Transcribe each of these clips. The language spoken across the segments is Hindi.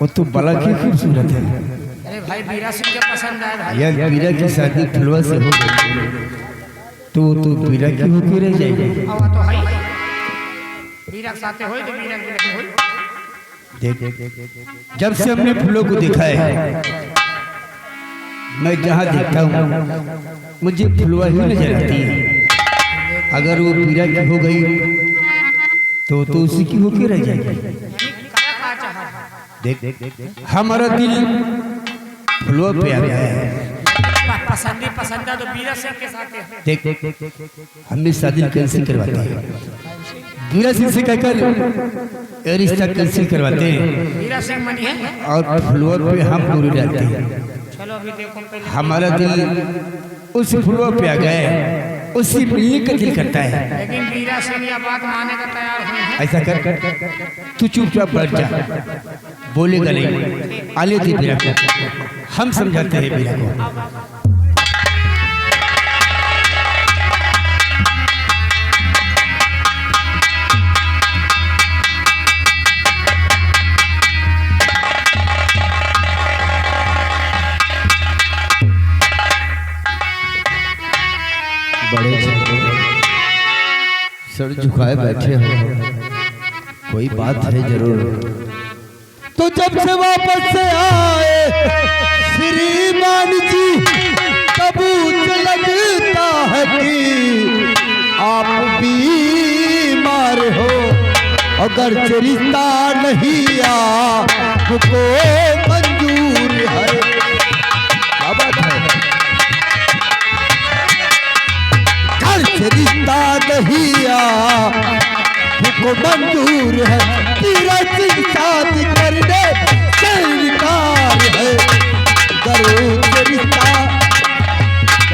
वो तो बड़ा की खूबसूरत है। अरे भाई वीरा सिंह के पसंद आया भाई। यार वीरा की शादी फुलवा से हो गई तो वीरा की होके रह जाएगी। अब तो है वीरा साथे होई तो वीरा की होई। देख जब से हमने फूलों को देखा है मैं जहाँ देखता हूँ मुझे फुलवा ही नजर आती है। अगर वो वीरा की हो गई तो उसी की होके रह जाएगी। देख हमारा दिल फुलवा पे आ गया है। पसंद तो वीरा सिंह के साथ है। देख हमने शादी कैंसिल करवाते हैं। वीरा सिंह से कहकर रिश्ता कैंसिल करवाते हैं वीरा सिंह मनी है और फुलवा पे हम पूरी रहते हैं। चलो अभी देखो पहले हमारा दिल उस फुलवा पे आ गया है, उसी मिलने का दिल करता है। लेकिन वीरा सिंह यह बात मानने का तैयार नहीं है। ऐसा कर तू चुपचाप बैठ जा, बोलेगा नहीं। आले थे वीरा को, हम समझाते हैं वीरा को। बड़े सर झुकाए बैठे हो, कोई बात है जरूर। तो जब से वापस से आए श्रीमान जी तब लगता है कि आप बीमार हो। अगर रिश्ता नहीं आपको मंजूर है। क्या बात है? रिश्ता नहीं आपको मंजूर है। वीरा सिंह शादी करने से इनकार है। जरूर रिश्ता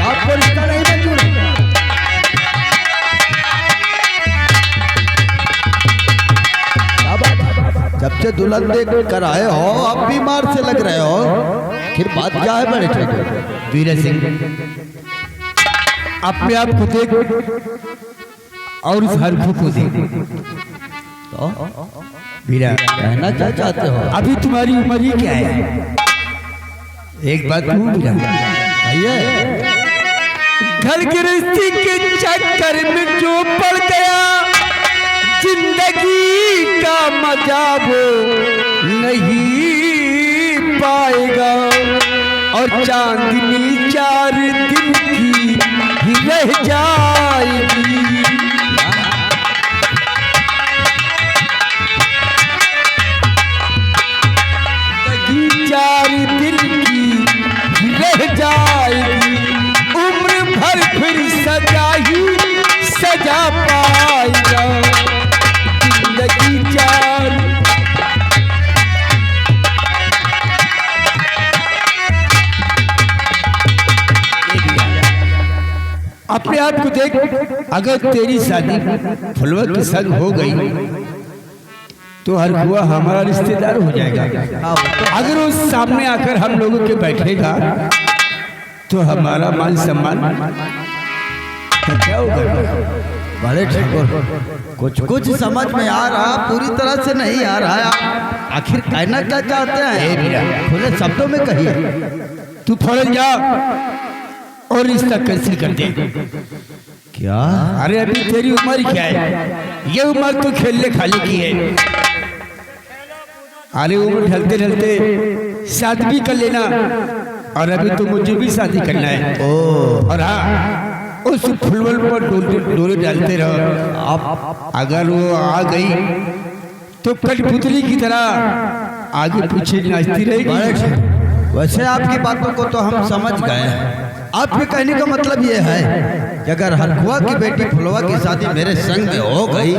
आपको रिश्ता नहीं मंजूर है। जब से दुल्हन देख कर आए हो आप बीमार से लग रहे हो, फिर बात क्या है बड़े ठीक? वीरा सिंह अपने आप को देख और उस हरफू को देख। तो वीरा कहना क्या चाहते हो? अभी तुम्हारी उम्र ही क्या है? एक बात कहूं वीरा, आइए घर गृहस्थी के चक्कर में जो पड़ गया जिंदगी का मजा वो नहीं पाएगा। और चांदनी 4 दिन की रह जाएगी। 4 दिन की रह जाएगी। उम्र भर फिर सजा ही सजा पाएगा। जिंदगी 4 अपने आप को देख। अगर तेरी शादी फुलवा के संग हो गई तो हर हुआ हमारा रिश्तेदार हो जाएगा। अगर वो सामने आकर हम लोगों के बैठेगा तो हमारा मान सम्मान क्या होगा? बड़े ठाकुर कुछ समझ में आ रहा, पूरी तरह से नहीं आ रहा है। आखिर कहना क्या चाहते हैं? खुले शब्दों में कहिए। तू फौरन जा और रिश्ता कैंसिल कर दे। क्या? अरे अभी तेरी उम्र क्या है? ये उम्र तो खेलने खाने की है। अरे उम्र ढलते ढलते शादी भी कर लेना। और अभी तो मुझे भी शादी करना है। और हाँ उस फुलवल पर डोरे डालते रहो। अब अगर वो आ गई तो कठपुतली की तरह आगे पीछे नाचती रहेगी। वैसे आपकी बातों को तो हम समझ गए हैं। आपके कहने का मतलब ये है कि अगर हरखुआ की बेटी फुलवा की शादी मेरे संग में हो गई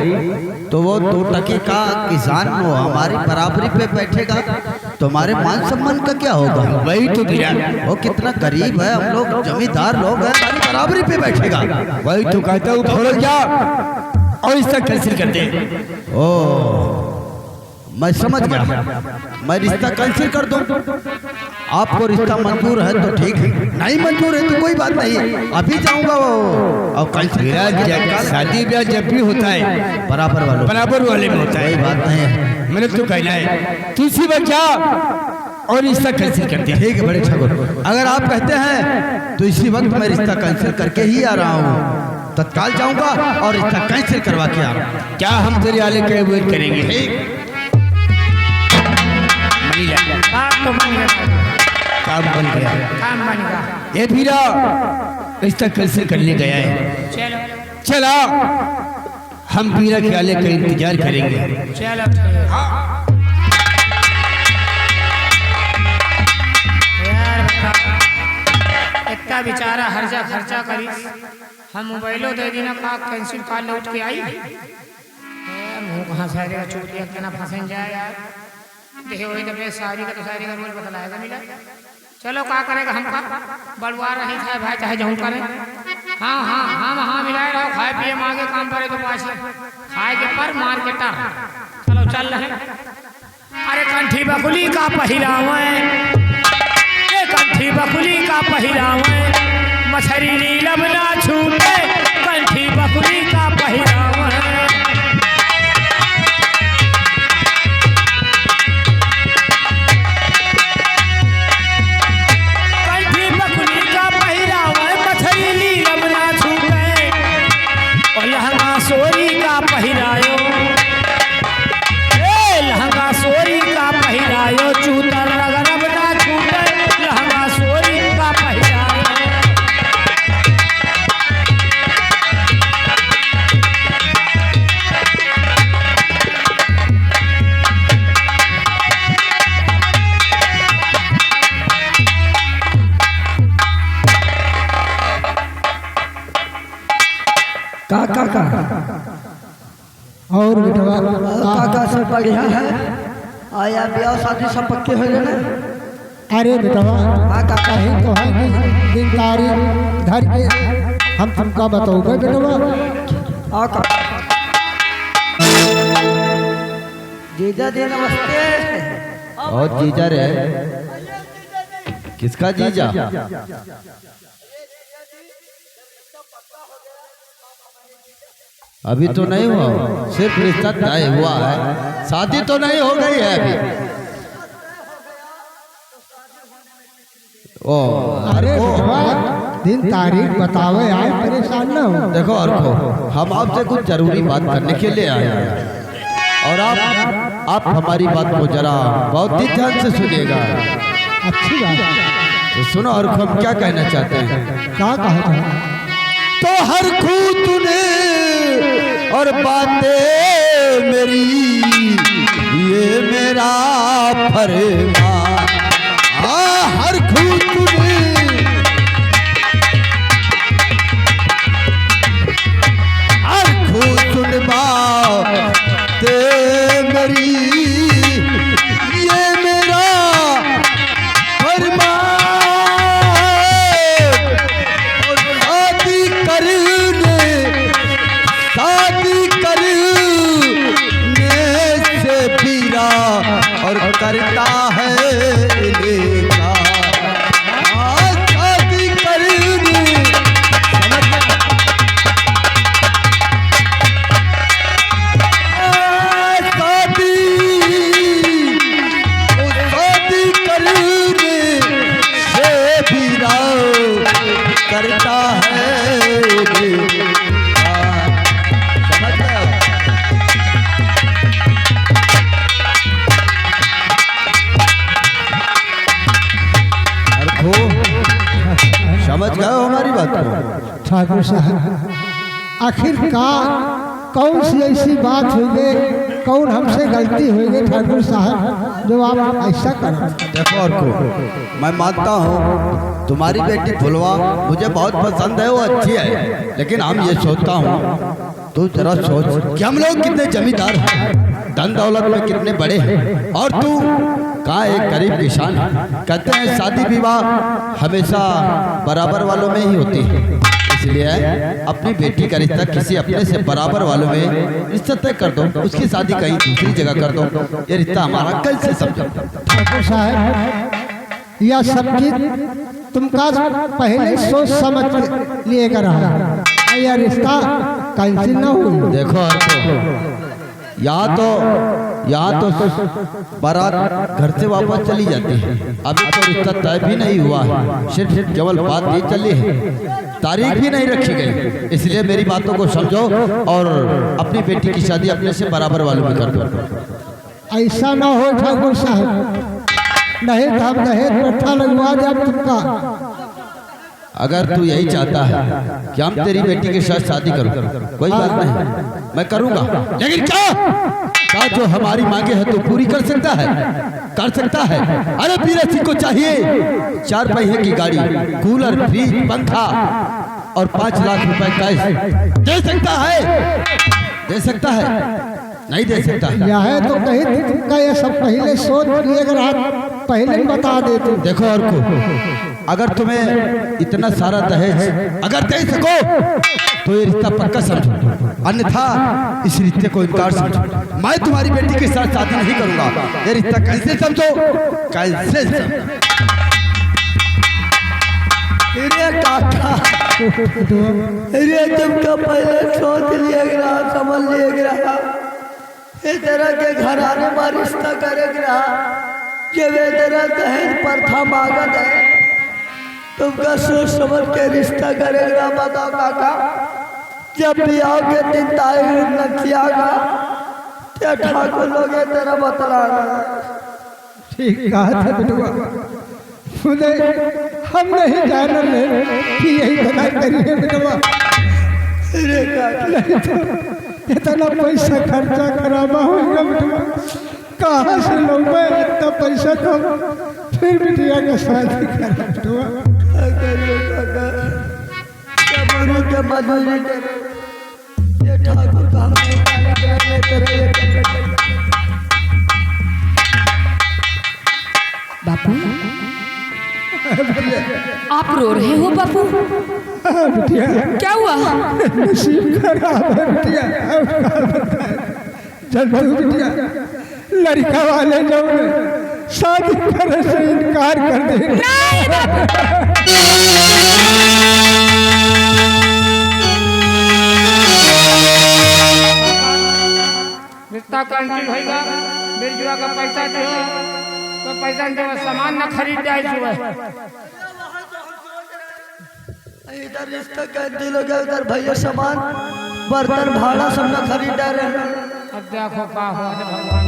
तो वो 2 टके का किसान वो हमारी बराबरी पे बैठेगा तो हमारे मान सम्मान का क्या होगा? वही तो वीरा, वो कितना गरीब है, हम लोग जमींदार लोग हैं, हमारी बराबरी पे बैठेगा। वही तो कहता हूँ फौरन जा और इसका कैंसिल कर दे। ओ मैं समझ गया, मैं रिश्ता कैंसिल कर दूं। आपको रिश्ता मंजूर है तो ठीक है, नहीं मंजूर है तो कोई बात नहीं, अभी जाऊंगा वो और कैंसिल। शादी ब्याह जब भी होता है बराबर वाले में होता है, कोई बात नहीं है। मैंने तो कहना है तुलसी बच्चा और रिश्ता कैंसिल करते हैं। ठीक है बड़े ठाकुर, अगर आप कहते हैं तो इसी वक्त मैं रिश्ता कैंसिल करके ही आ रहा हूँ, तत्काल जाऊंगा और रिश्ता कैंसिल करवा के आ रहा हूँ। क्या हम तेरे आले के वेट करेंगे? ठीक काम तो बन गया, काम बन गया, काम बन गया। ये भीरा रिश्ता कैंसिल करने गया है। चलो चला हम पीरा के आले का इंतजार करेंगे। चलो ठीक। यार बता, इतना बेचारा हर्जा खर्चा करी, हम मोबाइलो दे दी ना का कैंसिल कॉल लौट के आई। मुँह कहाँ से आएगा, चूतिया कितना फंसन जाए यार। देखे वही तो शादी का, तो शादी का रोज बतलाएगा मिला। चलो क्या करेगा, हम का बलवा रही था भाई, चाहे जहूँ करें। हाँ हाँ हाँ हाँ मिलाए रहो, खाए पिए मांगे काम करे तो पास खाए के पर मार के टर। चलो चल रहे। अरे कंठी बकुली का पहिरावे, ये कंठी बकुली का पहिरावे, मछरी नीलम ना छूटे, कंठी बकुली का पहिरावे। सोरी का पहिरायो, लहंगा सोरी का पहिरायो, चूतर रगरब ना छूटे, लहंगा सोरी का पहिरायो। काका और बेटवा काका सब बढ़िया है, आया ब्याह शादी सब पक्के हो गए। अरे बेटवा हाँ काका, कहीं तो है कि दिन तारीख धर के हम तुमका बताओगे बेटवा। हाँ काका। जीजा जी नमस्ते। और जीजा रे, किसका जीजा? अभी तो नहीं हुआ, सिर्फ रिश्ता तय हुआ है, शादी तो नहीं हो गई है अभी। ओ अरे बेटवा दिन तारीख बतावे, आए परेशान न हो। देखो अर्को, हम आपसे कुछ जरूरी बात करने के लिए आए हैं और आप हमारी बात को जरा बहुत ही ध्यान से सुनिएगा। अच्छी बात है, तो सुनो अर्को, हम क्या कहना चाहते हैं। क्या कहा था? तो हर खू तूने और बातें मेरी, ये मेरा फरमान। हर खू तूने, हर खू सुन बातें मेरी, ये मेरा फरमान। और करता है लेगा, शादी करनी। शादी करने से भी करता है लेगा, समझ गए? समझ गए हो हमारी बात को? ठाकुर साहब आखिरकार कौन सी ऐसी बात हुई गई, कौन हमसे गलती हुई गई ठाकुर साहब जो आप ऐसा करें? देखो और को मैं मानता हूँ तुम्हारी बेटी फुलवा मुझे बहुत पसंद है, वो अच्छी है, लेकिन हम ये सोचता हूँ तू जरा सोच कि हम लोग कितने जमींदार हैं, धन दौलत में कितने बड़े हैं, और तू कहाँ एक गरीब किसान है। कहते हैं शादी विवाह हमेशा बराबर वालों में ही होती है, इसलिए अपनी बेटी का रिश्ता किसी अपने से बराबर वालों में रिश्ता तय कर दो, उसकी शादी कहीं दूसरी जगह कर दो। ये रिश्ता हमारा कैसे समझो? ठाकुर साहब यह सब चीज तुमका पहले सोच समझ लिए कर रहा, यह रिश्ता कैंसिल न हो। देखो या तो यहाँ तो बारात घर से वापस चली जाती है, अभी तो रिश्ता तय भी नहीं हुआ है, सिर्फ केवल बात ये चली है, तारीख भी नहीं रखी गई। इसलिए मेरी बातों को समझो और अपनी बेटी की शादी अपने से बराबर वालों में कर दो। ऐसा ना हो ठाकुर साहब, नहीं तो हम दहेज प्रथा लगवा दे तुमका। अगर तू यही चाहता है कि हम तेरी बेटी के साथ शादी करूं, कोई बात नहीं, मैं करूंगा, लेकिन क्या जो हमारी मांगे है तो पूरी कर सकता है, कर सकता है। अरे पीरसी को चाहिए 4 पहिए की गाड़ी, कूलर, फ्रिज, पंखा और 5 लाख रुपए कैश। दे सकता है, दे सकता है, नहीं दे सकता। यह है तो कहीं तुमका ये सब पहले सोच लिए, अगर आप पहले बता देते। देखो और को अगर तुम्हें इतना सारा दहेज अगर दे सको तो ये रिश्ता पक्का समझो, अन्यथा इस रिश्ते को इनकार समझो। मैं तुम्हारी बेटी के साथ शादी नहीं करूंगा, ये रिश्ता कैसे समझो, कैसे समझो। अरे काका, अरे तुमको पहले सोच लिया, समझ लिया, इस तरह के घराने में रिश्ता करेगा कि वे तरह दहेज प्रथा मांगत है, तुमका सोच समझ के रिश्ता करेगा। बताओ काका, जब ब्याह के दिन तारीख न कियागा तो ठाकुर लोग ये तरह बतलाना। ठीक कहा था बेटुआ, खुदे हम नहीं जान रहे कि यही बना करिए बेटुआ। अरे काका, इतना पैसा खर्चा करावा होगा बेटुआ, कहाँ से लोगे इतना पैसा, तो फिर बिटिया का शादी करा बेटुआ। मजदूरी के मजदूरी ये ठाकुर का बापू, आप रो रहे हो बापू? बिटिया क्या हुआ? नसीब खराब है बिटिया। चल बिटिया, लड़का वाले जो शादी करे से इनकार कर दे। नहीं बापू, रिश्ता कैंसिल होगा, बिरजुआ का पैसा जो तो पैसा जो सामान न खरीद जाए सुबह। इधर रिश्ता कैंसिल हो गया, उधर भैया सामान बर्तन भाड़ा सब न खरीद रहे हैं। अब देखो क्या हुआ भगवान।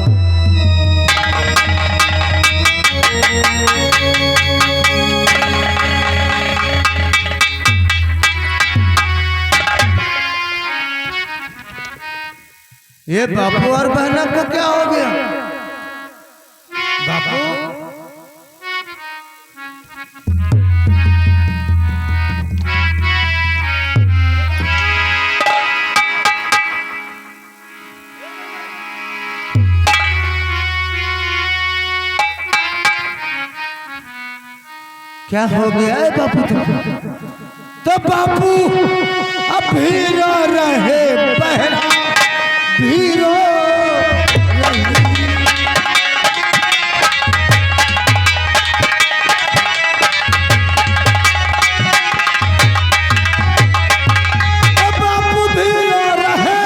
ये बापू और बहना को क्या हो गया? बापू क्या हो गया है बापू तुमको? तो बापू अब भी रो रहे बहना भी रो बापू भी रो रहे,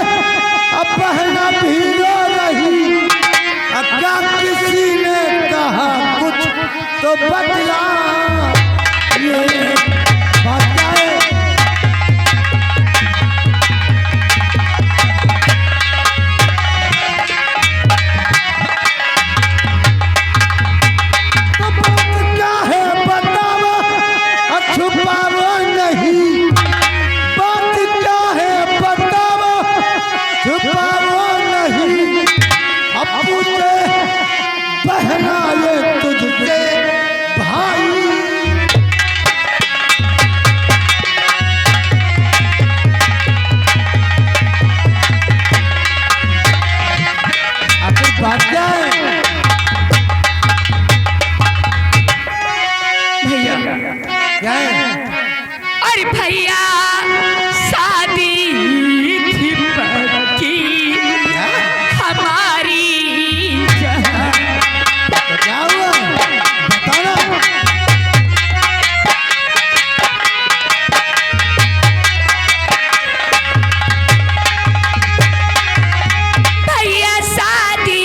अब बहना भी रो रही। क्या किसी ने कहा कुछ तो बदला ये बताए। तो बात क्या है बताओ, छुपाओ नहीं, बात क्या है बताओ, छुपाओ नहीं। अब पूछे बहना ये तुझसे भाई, आखिर बात क्या है? भैया, क्या है? अरे भैया शादी थी पक्की हमारी जहाँ। तो क्या हुआ बताना। भैया शादी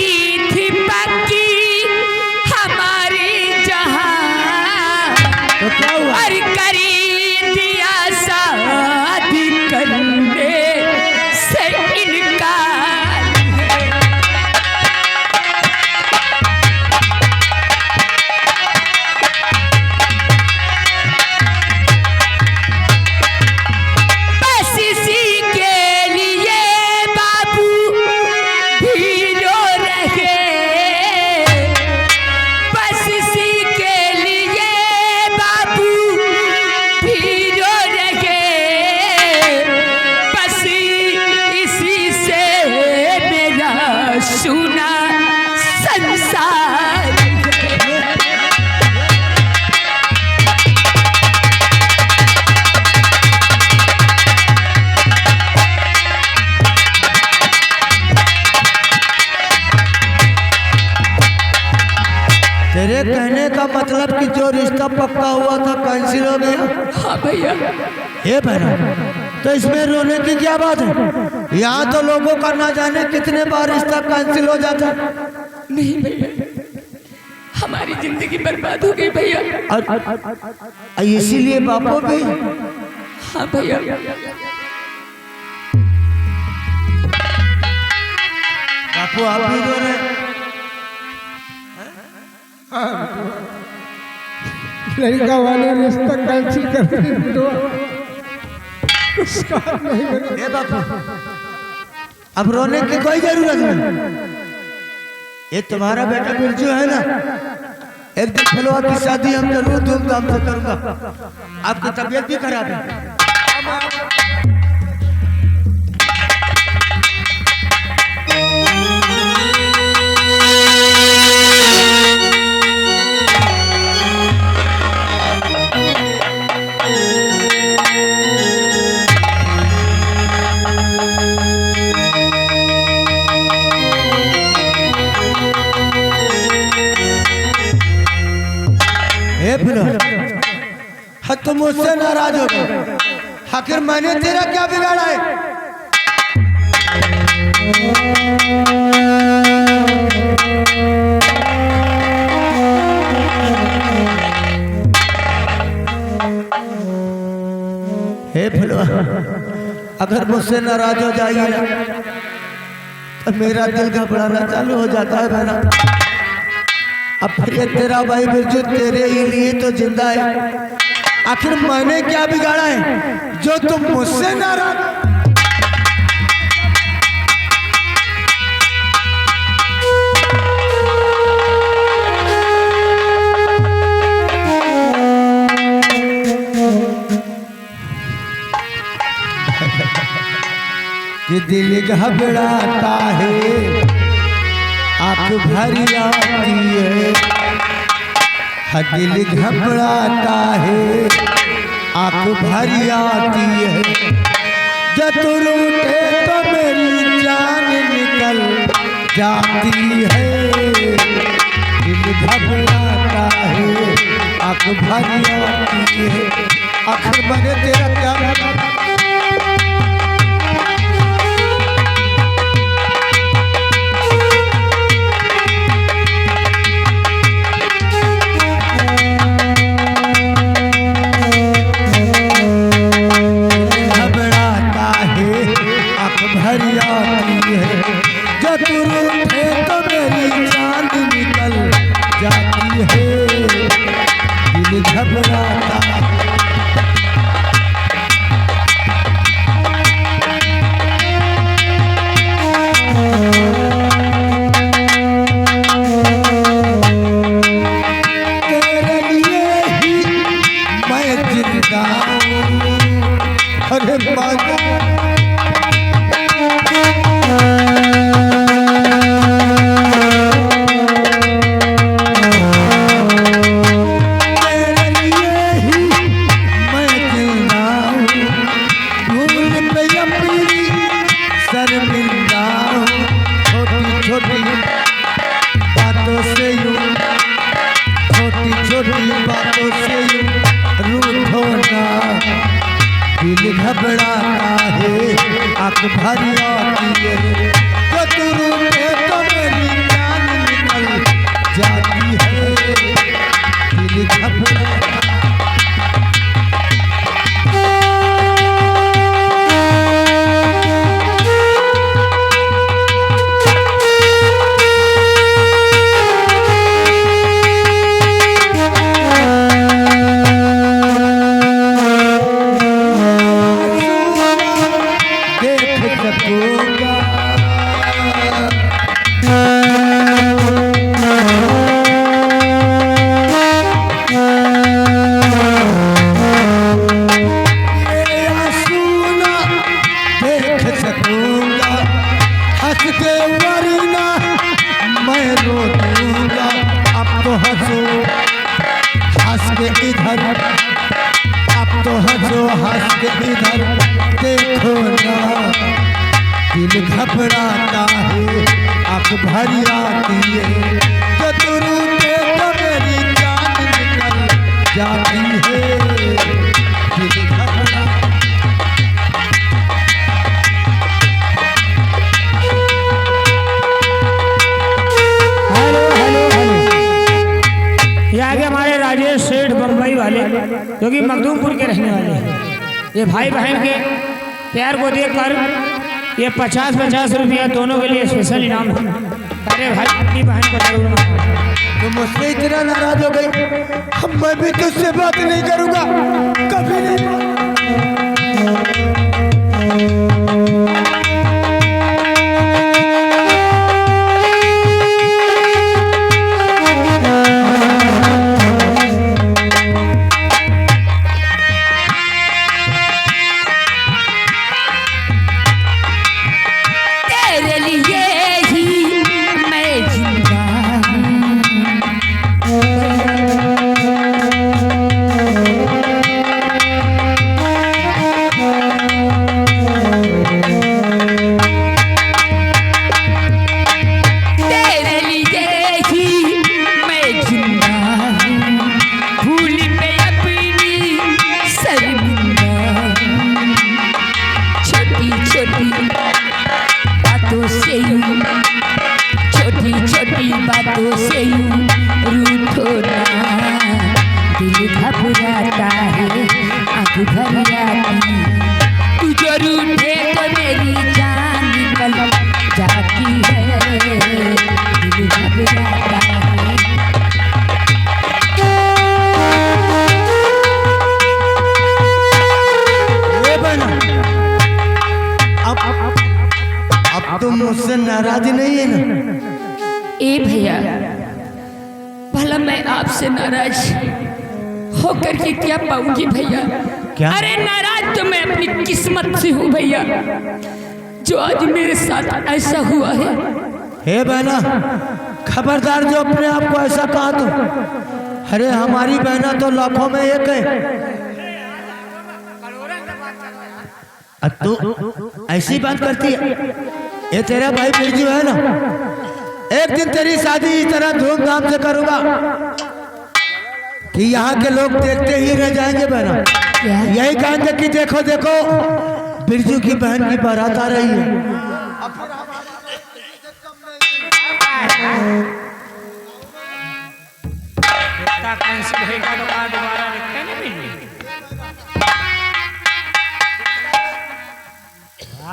सारी तेरे कहने का मतलब कि जो रिश्ता पक्का हुआ था कैंसिल हो गया। हाँ भैया। हे बहना, तो इसमें रोने की क्या बात है? यहाँ तो लोगों का ना जाने कितने बार रिश्ता कैंसिल हो जाता। नहीं भैया, हमारी जिंदगी बर्बाद हो गई भैया। और इसीलिए बापू भी। हाँ भैया। बापू आप भी रो रहे? लड़का वाले रिश्ता कैंसिल कर दो। उसका नहीं बना। हे बापू, अब रोने की कोई जरूरत नहीं। ये तुम्हारा बेटा बिरजू है ना, एक दिन फलवा की शादी हम जरूर धूमधाम से करूंगा। आपकी तबीयत भी खराब है। हाँ, तुम मुझसे नाराज हो गए। आखिर मैंने तेरा क्या बिगाड़ा है? हे फुलवा, अगर मुझसे नाराज हो जाइए ना तो मेरा दिल घबराना चालू हो जाता है बहना। अब फिर ये तेरा भाई बिरजू तेरे ही लिए तो जिंदा है। आखिर मैंने क्या बिगाड़ा है जो तुम मुझसे नाराज? ये दिल घबराता है, आँख भरी आती है। दिल घबराता है, आँख भरी आती है। जब तू रूठे तो मेरी जान निकल जाती है। दिल घबराता है, आँख भरी आती है। आखिर मैंने तेरा क्या घबराता है, आँख भरी आती है। जो तू रूठे तो मेरी जान निकल जाती है। दिल घबराता देख सकूंगा भरी आती है, जो तू रूठे तो मेरी जान निकल जाती है। दिल घबरा ये आगे हमारे राजेश सेठ बम्बई वाले जो कि मखदूमपुर के रहने वाले हैं। ये भाई बहन के प्यार को देखकर ये 50-50 रुपया दोनों के लिए स्पेशल इनाम है। अरे भाई अपनी बहन को जरूर मानो। तो मुझसे इतना नाराज हो गई, मैं भी तुझसे बात नहीं करूंगा, कभी नहीं। तुम मुझसे नाराज नहीं है ना? ए भैया, भला मैं आपसे नाराज होकर के क्या पाऊंगी भैया? क्या? अरे नाराज तो मैं अपनी किस्मत से हूँ भैया, जो आज मेरे साथ ऐसा हुआ है। हे बहना, खबरदार जो अपने आप को ऐसा कहा तो। अरे हमारी बहना तो लाखों में एक है। तू ऐसी बात करती है? ये तेरा भाई बिरजू है ना, एक दिन तेरी शादी इस तरह धूमधाम से करूंगा कि यहाँ के लोग देखते ही रह जाएंगे बहना। यही कहेंगे कि देखो देखो बिरजू की बहन की बारात आ रही है।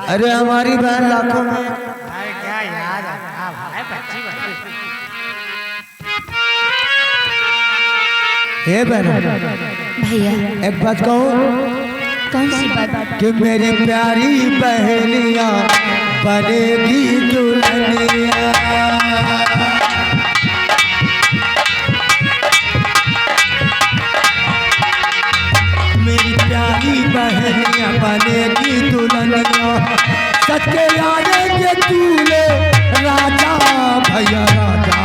अरे हमारी बहन लाखों में। क्या याद आता भाई, बच्ची हे बहना, भैया एक बात कहूँ? कौन सी बात? कि मेरी प्यारी बहनिया बनेगी दुल्हनिया। मेरी प्यारी बहनिया बनेगी दुल्हनिया, सच के आएंगे दूल्हे राजा, भैया राजा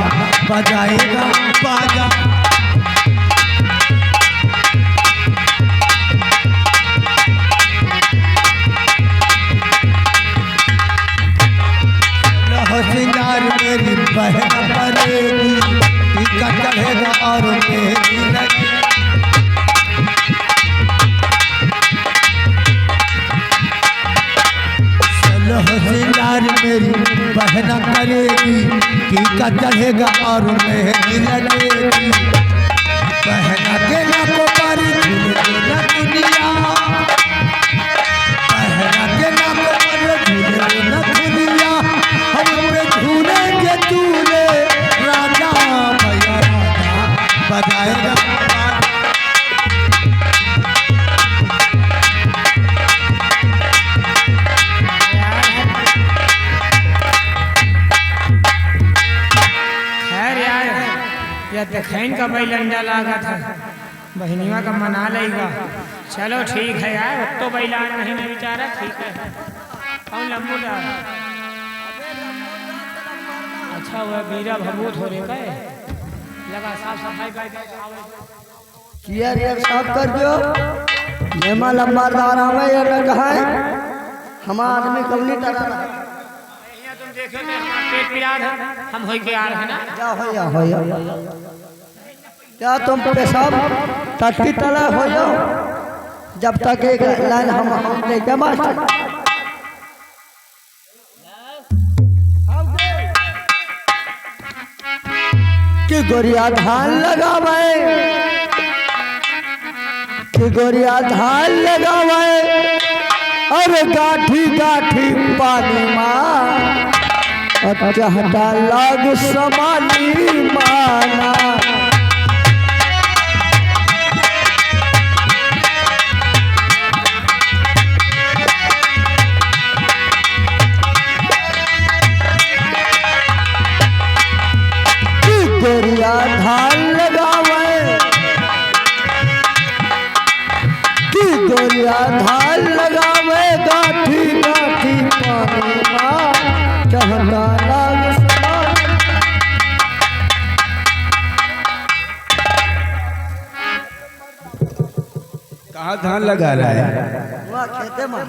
बजाएगा बाजा। श्रृंगार मेरी बहन बनेगी, टीका चढ़ेगा और मेहंदी लगेगी। श्रृंगार मेरी बहन करेगी, टीका चढ़ेगा और मेहंदी लगेगी। बहना के नाकों पर झूलेगा दुनिया, बहना के नाकों पर झूलेगा दुनिया। हम पे झूलेंगे दूल्हे राजा, भैया राजा बजाएगा। या देखैन का भाई लंडा लागा था, बहनिया का मना लेगा। चलो ठीक है यार, अब तो बैलान नहीं में बेचारा ठीक है। कौन लम्बू डाल? अच्छा हुआ बीरा भभूत हो रहे गए, लगा साफ सफाई कर यार ये साफ कर दो। मेहमान लंबारदार हमें ये न कहा है, हमारा आदमी कब नहीं डरा। तुम देखे पेट पिला दो, हम होई के आ रहे हैं ना। क्या हो या क्या तुम पेशाब टट्टी तला हो जाओ जब तक एक लाइन हम लेके मास्टर कि गोरिया धान लगावे कि गोरिया धान लगावे अरे गाठी गाठी पानी माँ चाहता लाग समानी माना गोरिया धान लगावे कि गोरिया धान लगावे गाठी गाठी पानी माँ चाहता लाग समानी कहाँ धान लगा रहा है? वहाँ खेते में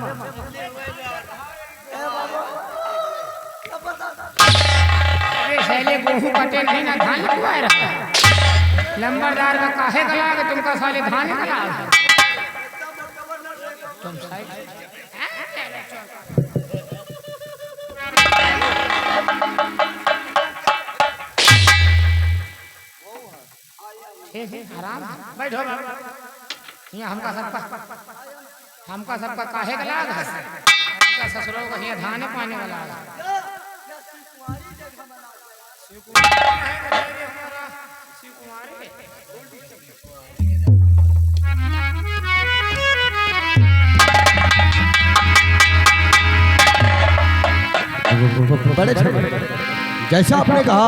अरे साले गेहूं कटे नहीं ना धान लगवाए रहा है। लंबरदार का काहे गला के तुमका साले धान गला तुम आराम बैठो यहाँ हमका सबका काहे गला है? हमका ससुरों का यहाँ धान पाने वाला है। बड़े जैसा आपने कहा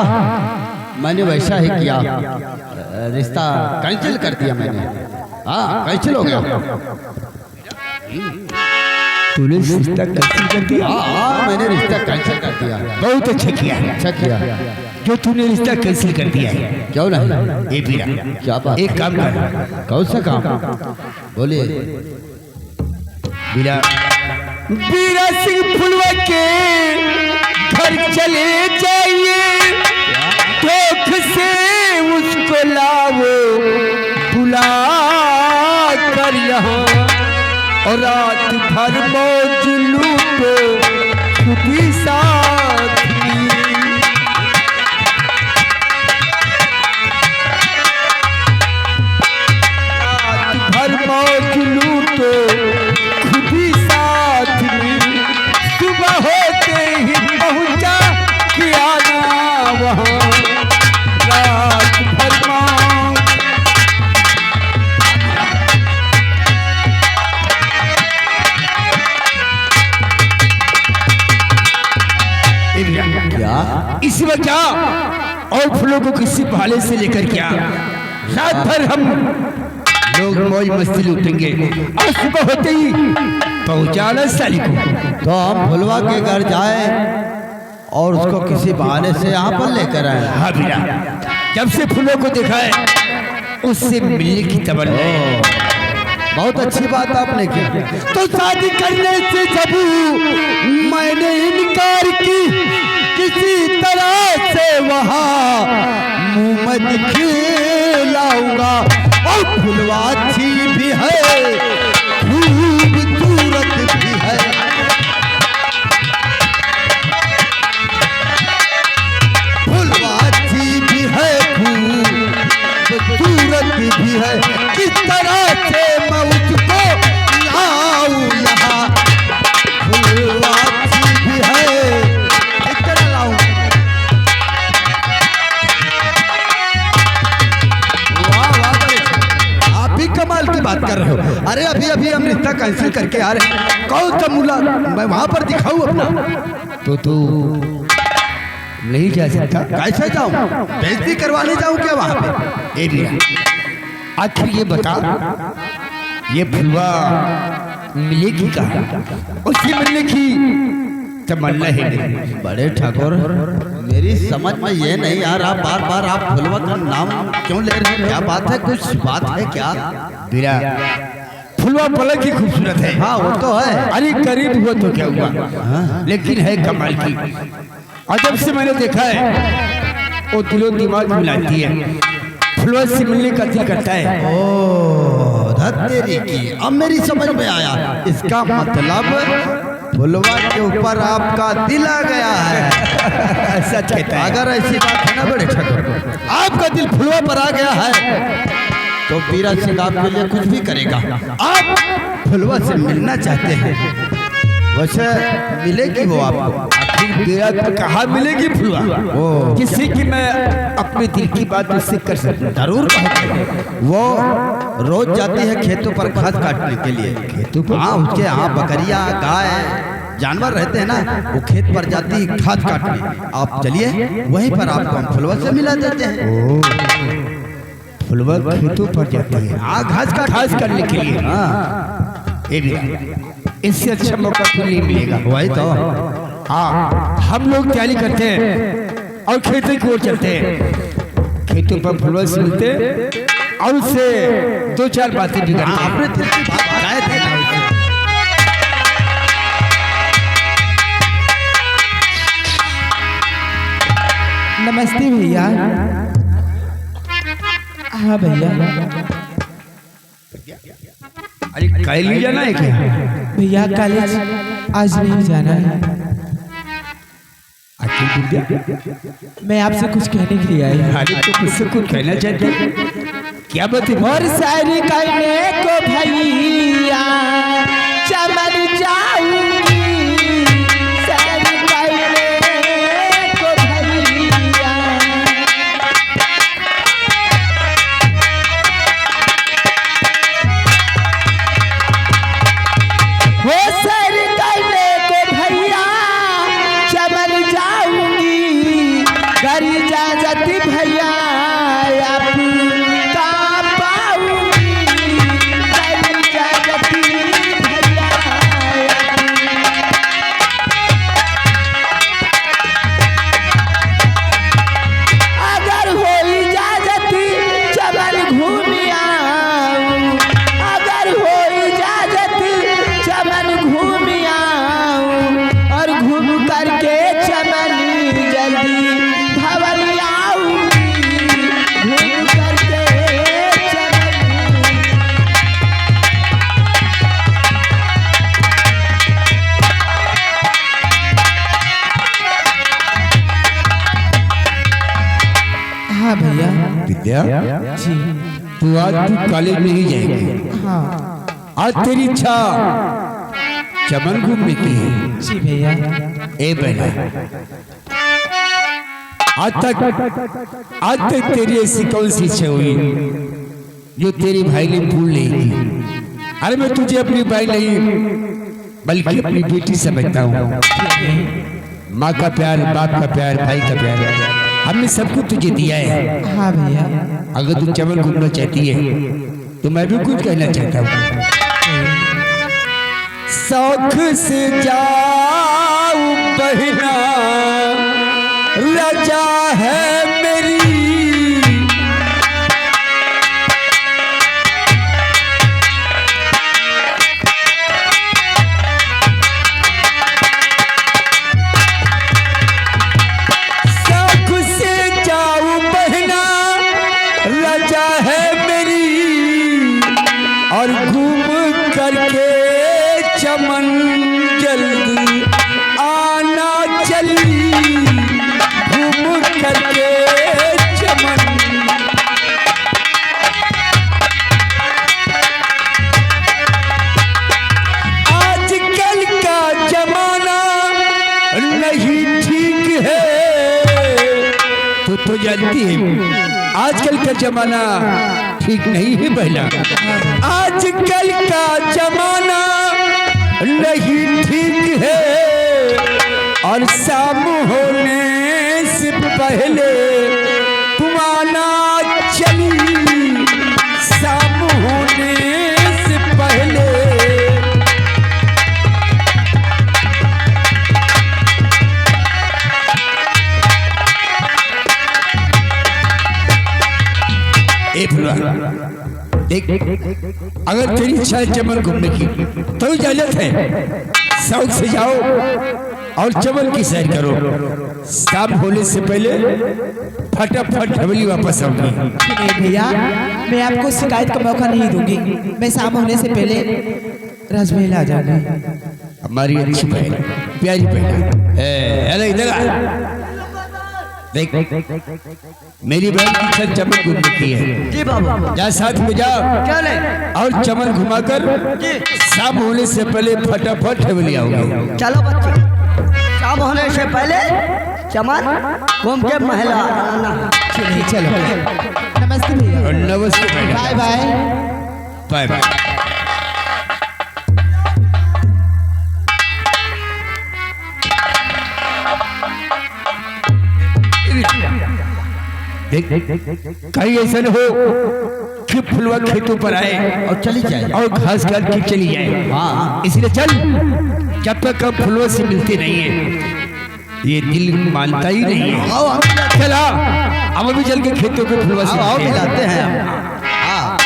मैंने वैसा ही किया, रिश्ता कैंसिल कर दिया मैंने। हाँ कैंसिल हो गया। तूने रिश्ता कैंसिल कर दिया? हाँ मैंने रिश्ता कैंसिल कर दिया। बहुत अच्छा किया, अच्छा किया जो तूने रिश्ता कैंसिल कर दिया है। क्यों नहीं? ए बीरा, क्या बात? एक काम कर। कौन सा काम? बोलिए। बीरा सिंह फुलवा के घर चले जाइए, धोख से उसको लाओ बुला कर यहाँ, और रात भर मौज लूटो खुद ही साथ में। रात भर मौज लूटो खुद ही साथ में, सुबह होते ही पहुंचा किया ना वहाँ, रात भर मौज। क्या? इसी वक्त जा और फूलों को किसी भाले से लेकर क्या, रात भर हम लोग मौज मस्ती लूटेंगे और सुबह होते ही पहुंचाना साली को। तो हम फुलवा के घर जाए और उसको किसी बहाने से यहाँ पर लेकर आए। हाँ बीरा, जब से फूलों को देखा है उससे मिलने की तमन्ना है। बहुत अच्छी बात आपने की। तो शादी करने से जब मैंने इनकार की, किसी तरह से वहाँ मुँह में दिखलाऊंगा, और फुलवा अच्छी भी है खूबसूरत भी है। फुलवा अच्छी भी है खूबसूरत भी है, किस तरह से मैं उसको लाऊं यहाँ। फुलवा अच्छी भी है, किस तरह लाऊं? वाह वाह बड़े, आप भी कमाल की बात कर रहे हो। अरे अभी अभी हम रिश्ता कैंसिल करके आ रहे हैं। कौन सा मुला मैं वहां पर दिखाऊं अपना? तो तू नहीं जा सकता। कैसे जाऊँ? बेइज्जती करवाने जाऊँ क्या वहाँ पे? ए बीरा, आखिर ये बता, ये फुलवा मिलेगी कहाँ? उससे मिलने की तमन्ना है नहीं। बड़े ठाकुर मेरी समझ में ये नहीं आ रहा, बार बार आप फुलवा का नाम क्यों ले रहे हैं? क्या बात है? कुछ बात है क्या? बीरा, फुलवा पलक की खूबसूरत है। हाँ वो तो है। अरे करीब हुआ तो क्या हुआ, लेकिन है कमाल की। और जब से मैंने देखा है वो दिलो दिमाग मिलाती है, फुलवा से मिलने का दिल करता है। ओ धत्तेरी की, अब मेरी समझ में आया। इसका मतलब फुलवा के ऊपर आपका दिल आ गया है। सच कहता है। अगर ऐसी बात है ना बड़े ठाकुर, आपका दिल फुलवा पर आ गया है तो वीरा सिंह आपके लिए कुछ भी करेगा। आप फुलवा से मिलना चाहते हैं, वैसे मिलेगी वो आपको। आखिर वीरा तो कहाँ मिलेगी फुलवा, ओ किसी की मैं अपने दिल की बात उससे कर सकता। जरूर कहते। वो रोज जाती है खेतों पर घास काटने के लिए। खेतों पर? हाँ, उसके यहाँ बकरियाँ गाय जानवर रहते हैं ना, वो खेत पर जाती है घास काटने। आप चलिए, वहीं पर आपको हम फुलवा से मिला देते हैं। फुलवा खेतों पर जाती है, हाँ, घास करने के लिए। हाँ, ये भी इससे अच्छा मौका फिर नहीं मिलेगा। वही तो। हाँ, हम लोग तैयारी करते हैं और खेतों की ओर चलते हैं। खेतों पर फुलवा से मिलते और उससे 2-4 बातें भी करते हैं। आपने दिल की बात बताए थे ना उसे। नमस्ते भैया। हाँ भैया। अरे कल नहीं जाना है क्या? भैया कॉलेज आज नहीं जाना है। मैं आपसे कुछ कहने के लिए आई। अरे तो मुझसे कुछ कहना चाहते हैं? क्या बात है? और शायरी करने को भैया चमन जाऊंगी। शायरी करने को भैया हो, शायरी करने को भैया चमन जाऊंगी। घर इजाजत भैया विद्या जी। तू आज तू कॉलेज नहीं जाएगी। हाँ आज तेरी इच्छा चमन घूमने की है। जी भैया। ए बहना, आज तक तेरी ऐसी कौन सी इच्छा हुई जो तेरी भाई ने पूर्ण नहीं की? अरे मैं तुझे अपनी भाई नहीं बल्कि अपनी बेटी समझता हूँ। माँ का प्यार, बाप का प्यार, भाई का प्यार हमने सब कुछ तुझे दिया है। हाँ भैया। अगर तू चमन घूमना चाहती है तो मैं भी कुछ कहना चाहता हूँ। शौक से जाऊं बहना, रजा है मेरी। शौक से जाऊं बहना, रजा है मेरी। और घूम करके चमन जल्दी आना चली। घूम करके चमन आजकल का जमाना नहीं ठीक है। तो जानती है आजकल का जमाना ठीक नहीं है बहना। आजकल का जमाना नहीं ठीक है। और शाम होने से पहले तुम आना चली। शाम होने से पहले देख, अगर तेरी इच्छा है चमन घूमने की तो इजाजत है। शौक से जाओ और चमन की सैर करो। शाम होने से पहले फटाफट हवेली वापस आऊंगी। नहीं भैया, मैं आपको शिकायत का मौका नहीं दूंगी। मैं शाम होने से पहले राजमहल आ जाऊंगी। हमारी अच्छी बहन, प्यारी बहन है। अरे इधर आ। देख, मेरी बहन की छत चमन घूमने की है। जी बाबू। जा साथ में जाओ क्या ले? और चमन घुमाकर शाम होने से पहले फटाफट हवेली आओगे। चलो बच्चे, शाम होने से पहले चमन घूम के महल आना। चलो। नमस्ते भैया। और नमस्ते बहन। Bye bye. Bye bye. देख, कहीं ऐसा न हो कि फुलवा खेतों पर आए और चली जाए। और घास काट के चली जाए। हाँ। इसलिए चल, जब तक हम फुलवा से मिलते नहीं है ये दिल मानता ही नहीं है। आओ हम चला, हम अभी चल के खेतों के फुलवा से आओ मिलते हैं। मिलाते हैं। हाँ।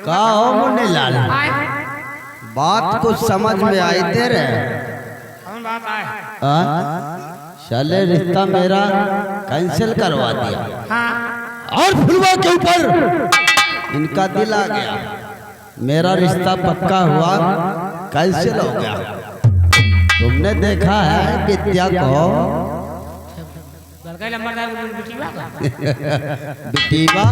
का हो मुन्ने लाल, बात कुछ समझ में आई तेरे? कौन बात आए? चले रिश्ता मेरा कैंसिल करवा दिया हाँ, और फुलवा के ऊपर इनका दिल आ गया। मेरा रिश्ता पक्का हुआ, कैंसिल हो गया। तुमने देखा है विद्या को? बड़का लंबरदार बिटिया का? बिटीवा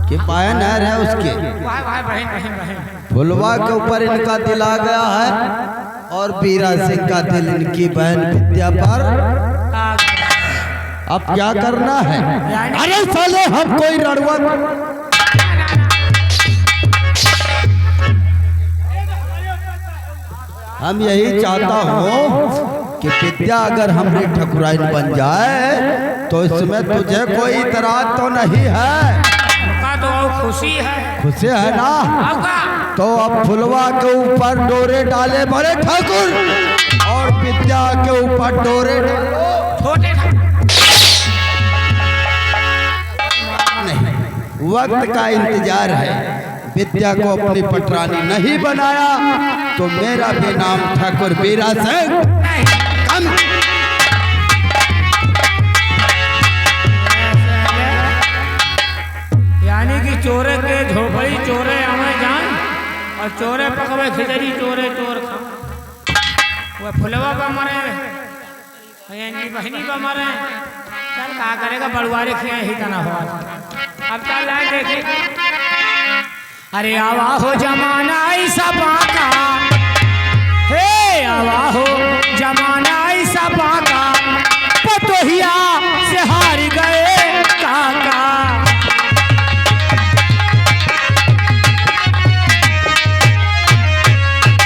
के पाया नहर है उसके। वाह बहन बहन बहन। फुलवा के ऊपर इनका दिल आ गया है और बीरा सिंह का दिल इनकी बहन विद्या पर। अब क्या करना है? अरे साले, हम कोई रड़वा हम यही चाहता हूँ कि विद्या अगर हमारी ठकुराइन बन जाए तो इसमें तुझे कोई इतराज तो नहीं है? का तो और खुशी है। खुशी है ना? आपका तो अब फुलवा के ऊपर डोरे डाले बड़े ठाकुर और विद्या के ऊपर डोरे डालो। छोटे नहीं, वक्त का इंतजार है। विद्या को अपनी पटरानी नहीं बनाया तो मेरा भी नाम ठाकुर बीरा सिंह। यानी कि चोरे के झोपड़ी चोरे हमें जान और चोरे पकवे खिचड़ी चोरे चोर खा। वो फुलवा पर मरे, यानी बहनी पर मरे। चल कहा करेगा, बड़ुआरे खिया ही तना हुआ। अब चल लाए देखे। अरे आवा हो जमाना ऐसा बाका, हे आवा हो जमाना ऐसा बाका, पतोहिया से हार गए काका।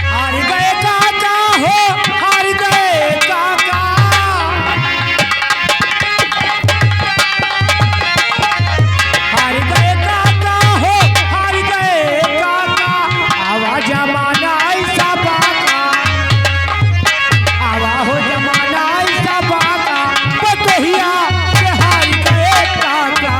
हार गए काका हो, हार गए काका। हार गए काका हो, हार गए काका। आवा जमाना ऐसा बाका, आवा हो जमाना ऐसा बाका, पतोहिया से हार गए काका।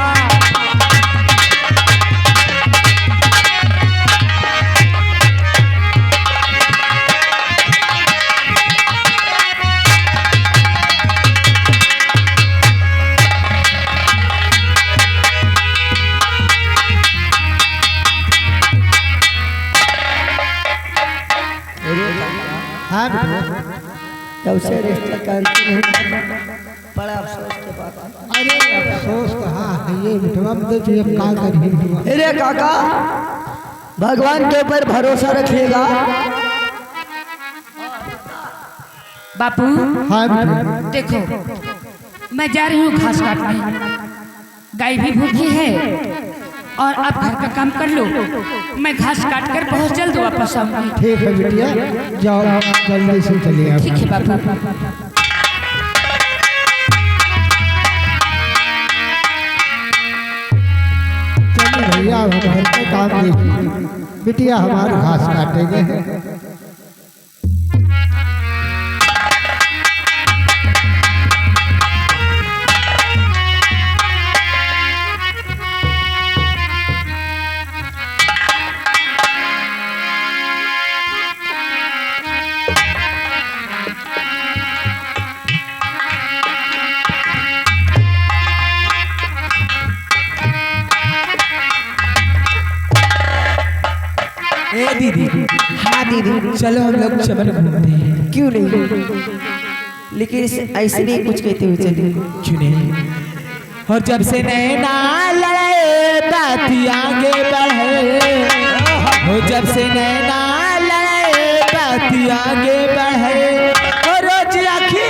हाँ बेटा। जब से रिश्ता कैंसिल बड़ा अफसोस के बात। अरे अफसोस कहाँ है ये बेटवा, मतलब तुझे क्या करिए बेटवा। अरे काका, भगवान के ऊपर भरोसा रखिएगा। बापू हाँ बेटा। देखो, मैं जा रही हूँ घास काटने। गाय भी भूखी है और आप घर का काम कर लो। मैं घास काट कर बहुत जल्द वापस आऊंगी। ठीक है बिटिया, जाओ जल्दी से चलिए आप। ठीक है बापू। चलिए भैया, हम घर के काम देखिए। बिटिया हमारे घास काटेंगे। ए दीदी। हाँ दीदी। चलो हम लोग चमन घूमते हैं। क्यों नहीं, लेकिन ऐसे नहीं कुछ कहते हुए चलिए। क्यों नहीं? और जब से नैना लड़े